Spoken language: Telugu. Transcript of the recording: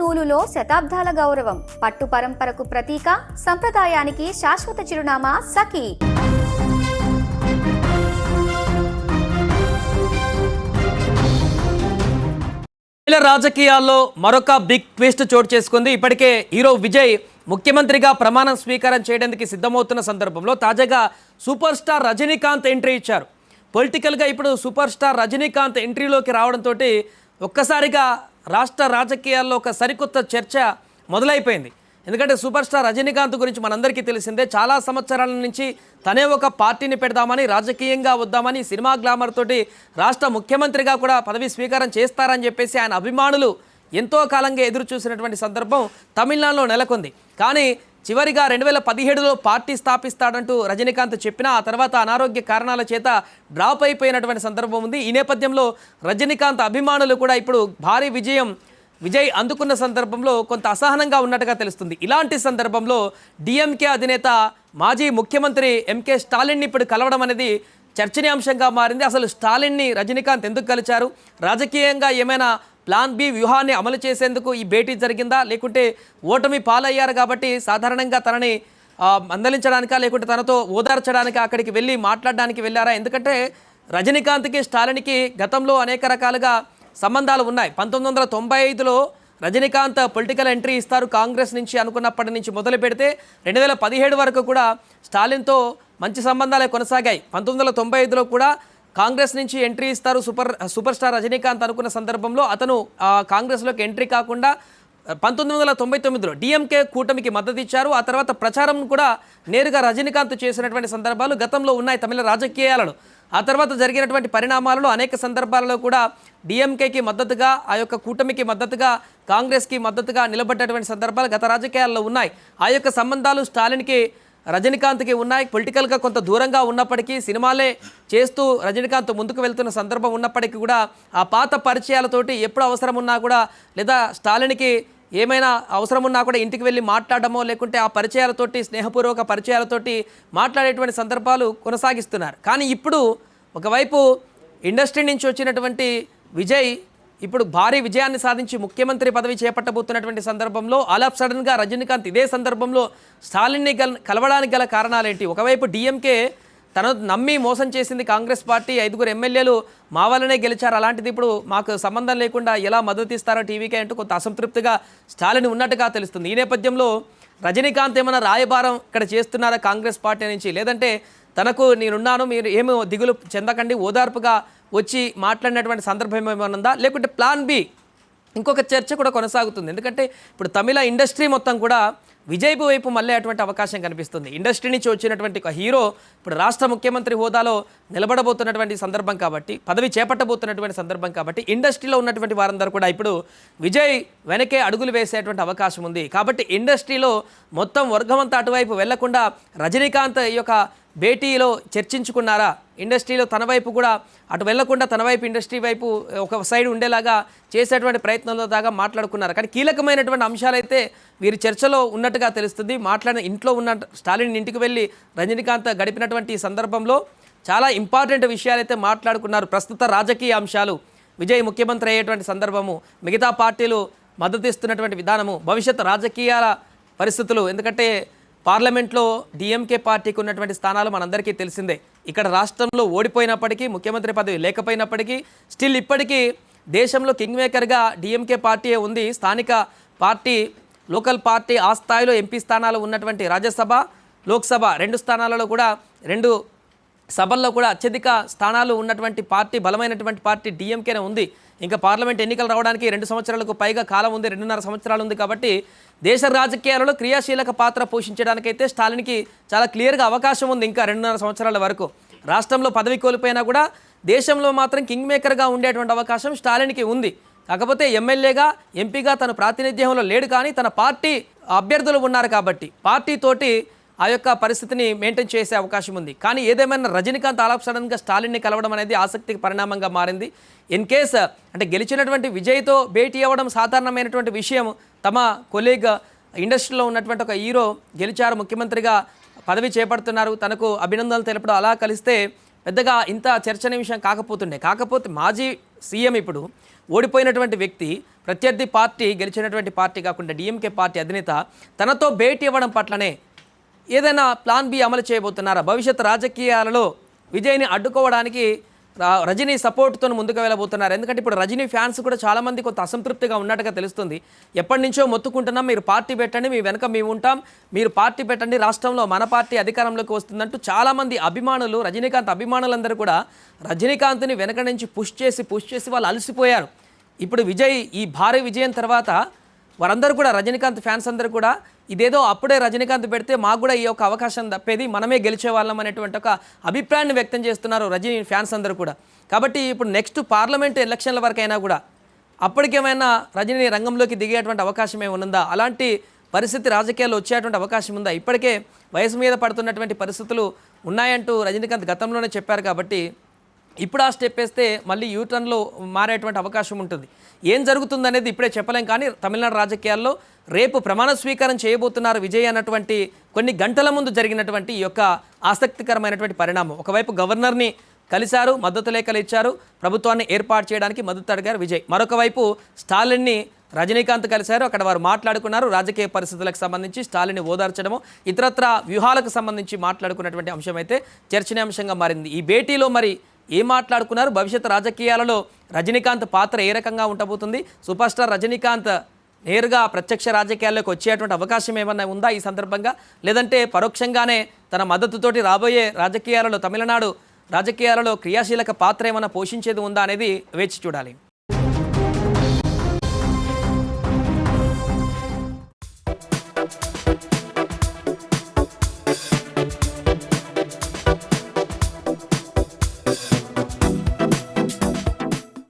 నూలులో శతాబ్దాల గౌరవం, పట్టు పరంపరకు ప్రతీక, సంప్రదాయానికి శాశ్వత చిరునామా సఖీ. రాజకీయాల్లో మరొక బిగ్ ట్విస్ట్ చోటు చేసుకుంది. ఇప్పటికే హీరో విజయ్ ముఖ్యమంత్రిగా ప్రమాణం స్వీకారం చేయడానికి సిద్ధమవుతున్న సందర్భంలో తాజాగా సూపర్ స్టార్ రజనీకాంత్ ఎంట్రీ ఇచ్చారు. పొలిటికల్గా ఇప్పుడు సూపర్ స్టార్ రజనీకాంత్ ఎంట్రీలోకి రావడంతో ఒక్కసారిగా రాష్ట్ర రాజకీయాల్లో ఒక సరికొత్త చర్చ మొదలైపోయింది. ఎందుకంటే సూపర్ స్టార్ రజనీకాంత్ గురించి మనందరికీ తెలిసిందే. చాలా సంవత్సరాల నుంచి తనే ఒక పార్టీని పెడదామని, రాజకీయంగా వద్దామని, సినిమా గ్లామర్ తోటి రాష్ట్ర ముఖ్యమంత్రిగా కూడా పదవి స్వీకారం చేస్తారని చెప్పేసి ఆయన అభిమానులు ఎంతో కాలంగా ఎదురు చూసినటువంటి సందర్భం తమిళనాడులో నెలకొంది. కానీ చివరిగా 2017లో పార్టీ స్థాపిస్తాడంటూ రజనీకాంత్ చెప్పినా ఆ తర్వాత అనారోగ్య కారణాల చేత డ్రాప్ అయిపోయినటువంటి సందర్భం ఉంది. ఈ నేపథ్యంలో రజనీకాంత్ అభిమానులు కూడా ఇప్పుడు భారీ విజయ్ అందుకున్న సందర్భంలో కొంత అసహనంగా ఉన్నట్టుగా తెలుస్తుంది. ఇలాంటి సందర్భంలో డిఎంకే అధినేత మాజీ ముఖ్యమంత్రి ఎంకే స్టాలిన్ని ఇప్పుడు కలవడం అనేది చర్చనీయాంశంగా మారింది. అసలు స్టాలిన్ని రజనీకాంత్ ఎందుకు కలిచారు? రాజకీయంగా ఏమైనా ప్లాన్ బి వ్యూహాన్ని అమలు చేసేందుకు ఈ భేటీ జరిగిందా, లేకుంటే ఓటమి పాలయ్యారు కాబట్టి సాధారణంగా తనని మందలించడానికా, లేకుంటే తనతో ఓదార్చడానికా అక్కడికి వెళ్ళి మాట్లాడడానికి వెళ్ళారా? ఎందుకంటే రజనీకాంత్కి స్టాలిన్కి గతంలో అనేక రకాలుగా సంబంధాలు ఉన్నాయి. 1995లో రజనీకాంత్ పొలిటికల్ ఎంట్రీ ఇస్తారు కాంగ్రెస్ నుంచి అనుకున్నప్పటి నుంచి మొదలు పెడితే 2017 వరకు కూడా స్టాలిన్తో మంచి సంబంధాలే కొనసాగాయి. 1995లో కూడా కాంగ్రెస్ నుంచి ఎంట్రీ ఇస్తారు సూపర్ స్టార్ రజనీకాంత్ అనుకున్న సందర్భంలో అతను కాంగ్రెస్లోకి ఎంట్రీ కాకుండా 1999లో డిఎంకే కూటమికి మద్దతు ఇచ్చారు. ఆ తర్వాత ప్రచారం కూడా నేరుగా రజనీకాంత్ చేసినటువంటి సందర్భాలు గతంలో ఉన్నాయి తమిళ రాజకీయాలలో. ఆ తర్వాత జరిగినటువంటి పరిణామాలలో అనేక సందర్భాలలో కూడా డిఎంకేకి మద్దతుగా, ఆ యొక్క కూటమికి మద్దతుగా, కాంగ్రెస్కి మద్దతుగా నిలబడ్డటువంటి సందర్భాలు గత రాజకీయాల్లో ఉన్నాయి. ఆ యొక్క సంబంధాలు స్టాలిన్కి రజనీకాంత్కి ఉన్నాయి. పొలిటికల్గా కొంత దూరంగా ఉన్నప్పటికీ సినిమాలే చేస్తూ రజనీకాంత్ ముందుకు వెళ్తున్న సందర్భం ఉన్నప్పటికీ కూడా ఆ పాత పరిచయాలతోటి ఎప్పుడు అవసరం ఉన్నా కూడా, లేదా స్టాలిన్కి ఏమైనా అవసరం ఉన్నా కూడా ఇంటికి వెళ్ళి మాట్లాడడమో, లేకుంటే ఆ పరిచయాలతోటి, స్నేహపూర్వక పరిచయాలతోటి మాట్లాడేటువంటి సందర్భాలు కొనసాగిస్తున్నారు. కానీ ఇప్పుడు ఒకవైపు ఇండస్ట్రీ నుంచి వచ్చినటువంటి విజయ్ ఇప్పుడు భారీ విజయాన్ని సాధించి ముఖ్యమంత్రి పదవి చేపట్టబోతున్నటువంటి సందర్భంలో ఆల్ ఆఫ్ సడన్గా రజనీకాంత్ ఇదే సందర్భంలో స్టాలిన్ని కలవడానికి గల కారణాలేంటి? ఒకవైపు డిఎంకే తనను నమ్మి మోసం చేసింది కాంగ్రెస్ పార్టీ, 5 ఎమ్మెల్యేలు మా వల్లనే గెలిచారు, అలాంటిది ఇప్పుడు మాకు సంబంధం లేకుండా ఎలా మద్దతు ఇస్తారో టీవీకే అంటూ కొంత అసంతృప్తిగా స్టాలిన్ ఉన్నట్టుగా తెలుస్తుంది. ఈ నేపథ్యంలో రజనీకాంత్ ఏమైనా రాయబారం ఇక్కడ చేస్తున్నారా కాంగ్రెస్ పార్టీ నుంచి, లేదంటే తనకు నేనున్నాను, మీరు ఏమో దిగులు చెందకండి, ఓదార్పుగా వచ్చి మాట్లాడినటువంటి సందర్భం ఏమైనా ఉందా, లేకుంటే ప్లాన్ బి? ఇంకొక చర్చ కూడా కొనసాగుతుంది. ఎందుకంటే ఇప్పుడు తమిళ ఇండస్ట్రీ మొత్తం కూడా విజయ్ వైపు మళ్ళీ అటువంటి అవకాశం కనిపిస్తుంది. ఇండస్ట్రీ నుంచి వచ్చినటువంటి ఒక హీరో ఇప్పుడు రాష్ట్ర ముఖ్యమంత్రి హోదాలో నిలబడబోతున్నటువంటి సందర్భం కాబట్టి, పదవి చేపట్టబోతున్నటువంటి సందర్భం కాబట్టి ఇండస్ట్రీలో ఉన్నటువంటి వారందరూ కూడా ఇప్పుడు విజయ్ వెనకే అడుగులు వేసేటువంటి అవకాశం ఉంది. కాబట్టి ఇండస్ట్రీలో మొత్తం వర్గమంతా అటువైపు వెళ్లకుండా రజనీకాంత్ ఈ యొక్క భేటీలో చర్చించుకున్నారా? ఇండస్ట్రీలో తన వైపు కూడా అటు వెళ్లకుండా తన వైపు ఇండస్ట్రీ వైపు ఒక సైడ్ ఉండేలాగా చేసేటువంటి ప్రయత్నంలో దాకా మాట్లాడుకున్నారు. కానీ కీలకమైనటువంటి అంశాలైతే వీరి చర్చలో ఉన్నట్టుగా తెలుస్తుంది. మాట్లాడిన ఇంట్లో ఉన్న స్టాలిన్ ఇంటికి వెళ్ళి రజనీకాంత్ గడిపినటువంటి సందర్భంలో చాలా ఇంపార్టెంట్ విషయాలైతే మాట్లాడుకున్నారు. ప్రస్తుత రాజకీయ అంశాలు, విజయ్ ముఖ్యమంత్రి అయ్యేటువంటి సందర్భము, మిగతా పార్టీలు మద్దతు ఇస్తున్నటువంటి విధానము, భవిష్యత్ రాజకీయాల పరిస్థితులు. ఎందుకంటే పార్లమెంట్లో డిఎంకే పార్టీకి ఉన్నటువంటి స్థానాలు మనందరికీ తెలిసిందే. ఇక్కడ రాష్ట్రంలో ఓడిపోయినప్పటికీ, ముఖ్యమంత్రి పదవి లేకపోయినప్పటికీ స్టిల్ ఇప్పటికీ దేశంలో కింగ్ మేకర్గా డిఎంకే పార్టీయే ఉంది. స్థానిక పార్టీ, లోకల్ పార్టీ ఆ స్థాయిలో ఎంపీ స్థానాలు ఉన్నటువంటి రాజ్యసభ, లోక్సభ 2 స్థానాలలో కూడా 2 సభల్లో కూడా అత్యధిక స్థానాలు ఉన్నటువంటి పార్టీ, బలమైనటువంటి పార్టీ డిఎంకేనే ఉంది. ఇంకా పార్లమెంట్ ఎన్నికలు రావడానికి 2 సంవత్సరాలకు పైగా కాలం ఉంది, 2.5 సంవత్సరాలు ఉంది. కాబట్టి దేశ రాజకీయాలలో క్రియాశీలక పాత్ర పోషించడానికైతే స్టాలిన్కి చాలా క్లియర్గా అవకాశం ఉంది ఇంకా 2.5 సంవత్సరాల వరకు. రాష్ట్రంలో పదవి కోల్పోయినా కూడా దేశంలో మాత్రం కింగ్ మేకర్గా ఉండేటువంటి అవకాశం స్టాలిన్కి ఉంది. కాకపోతే ఎమ్మెల్యేగా, ఎంపీగా తన ప్రాతినిధ్యంలో లేడు, కానీ తన పార్టీ అభ్యర్థులు ఉన్నారు కాబట్టి పార్టీతోటి ఆ యొక్క పరిస్థితిని మెయింటైన్ చేసే అవకాశం ఉంది. కానీ ఏదేమైనా రజనీకాంత్ ఆల్ ఆఫ్ సడన్గా స్టాలిన్ని కలవడం అనేది ఆసక్తికి పరిణామంగా మారింది. ఇన్ కేస్ అంటే గెలిచినటువంటి విజయ్తో భేటీ అవ్వడం సాధారణమైనటువంటి విషయం. తమ కొలీగ్ ఇండస్ట్రీలో ఉన్నటువంటి ఒక హీరో గెలిచారు, ముఖ్యమంత్రిగా పదవి చేపడుతున్నారు, తనకు అభినందనలు తెలపడం, అలా కలిస్తే పెద్దగా ఇంత చర్చనీయ విషయం కాకపోతుండే. కాకపోతే మాజీ సీఎం ఇప్పుడు ఓడిపోయినటువంటి వ్యక్తి ప్రత్యర్థి పార్టీ గెలిచినటువంటి పార్టీ కాకుండా డిఎంకే పార్టీ అధినేత తనతో భేటీ ఇవ్వడం పట్లనే ఏదైనా ప్లాన్ బి అమలు చేయబోతున్నారా? భవిష్యత్ రాజకీయాలలో విజయ్ని అడ్డుకోవడానికి రజనీ సపోర్ట్తో ముందుకు వెళ్ళబోతున్నారు. ఎందుకంటే ఇప్పుడు రజనీ ఫ్యాన్స్ కూడా చాలామంది కొంత అసంతృప్తిగా ఉన్నట్టుగా తెలుస్తుంది. ఎప్పటి నుంచో మొత్తుకుంటున్నాం, మీరు పార్టీ పెట్టండి, మీ వెనక మేము ఉంటాం, మీరు పార్టీ పెట్టండి, రాష్ట్రంలో మన పార్టీ అధికారంలోకి వస్తుందంటూ చాలామంది అభిమానులు, రజనీకాంత్ అభిమానులందరూ కూడా రజనీకాంత్ని వెనక నుంచి పుష్ చేసి వాళ్ళు అలసిపోయారు. ఇప్పుడు విజయ్ ఈ భారీ విజయం తర్వాత వారందరూ కూడా, రజనీకాంత్ ఫ్యాన్స్ అందరూ కూడా ఇదేదో అప్పుడే రజనీకాంత్ పెడితే మాకు కూడా ఈ యొక్క అవకాశం తప్పేది, మనమే గెలిచేవాళ్ళం అనేటువంటి ఒక అభిప్రాయాన్ని వ్యక్తం చేస్తున్నారు రజనీ ఫ్యాన్స్ అందరూ కూడా. కాబట్టి ఇప్పుడు నెక్స్ట్ పార్లమెంట్ ఎలక్షన్ల వరకైనా కూడా అప్పటికేమైనా రజనీ రంగంలోకి దిగేటువంటి అవకాశం ఏముందా? అలాంటి పరిస్థితి రాజకీయాల్లో వచ్చేటువంటి అవకాశం ఉందా? ఇప్పటికే వయసు మీద పడుతున్నటువంటి పరిస్థితులు ఉన్నాయంటూ రజనీకాంత్ గతంలోనే చెప్పారు. కాబట్టి ఇప్పుడు ఆ స్టెప్ వేస్తే మళ్ళీ యూటర్న్లో మారేటువంటి అవకాశం ఉంటుంది. ఏం జరుగుతుందనేది ఇప్పుడే చెప్పలేం. కానీ తమిళనాడు రాజకీయాల్లో రేపు ప్రమాణ స్వీకారం చేయబోతున్నారు విజయ్ అన్నటువంటి కొన్ని గంటల ముందు జరిగినటువంటి ఈ యొక్క ఆసక్తికరమైనటువంటి పరిణామం. ఒకవైపు గవర్నర్ని కలిశారు, మద్దతు లేఖలు ఇచ్చారు, ప్రభుత్వాన్ని ఏర్పాటు చేయడానికి మద్దతు అడిగారు విజయ్. మరొక వైపు స్టాలిన్ని రజనీకాంత్ కలిశారు, అక్కడ వారు మాట్లాడుకున్నారు. రాజకీయ పరిస్థితులకు సంబంధించి స్టాలిన్ని ఓదార్చడము, ఇతరత్ర వ్యూహాలకు సంబంధించి మాట్లాడుకున్నటువంటి అంశం అయితే చర్చనీయాంశంగా మారింది. ఈ భేటీలో మరి ఏం మాట్లాడుకున్నారు? భవిష్యత్ రాజకీయాలలో రజనీకాంత్ పాత్ర ఏ రకంగా ఉండబోతుంది? సూపర్ స్టార్ రజనీకాంత్ నేరుగా ప్రత్యక్ష రాజకీయాల్లోకి వచ్చేటువంటి అవకాశం ఏమన్నా ఉందా ఈ సందర్భంగా? లేదంటే పరోక్షంగానే తన మద్దతుతోటి రాబోయే రాజకీయాలలో, తమిళనాడు రాజకీయాలలో క్రియాశీలక పాత్ర ఏమైనా పోషించేది ఉందా అనేది వేచి చూడాలి.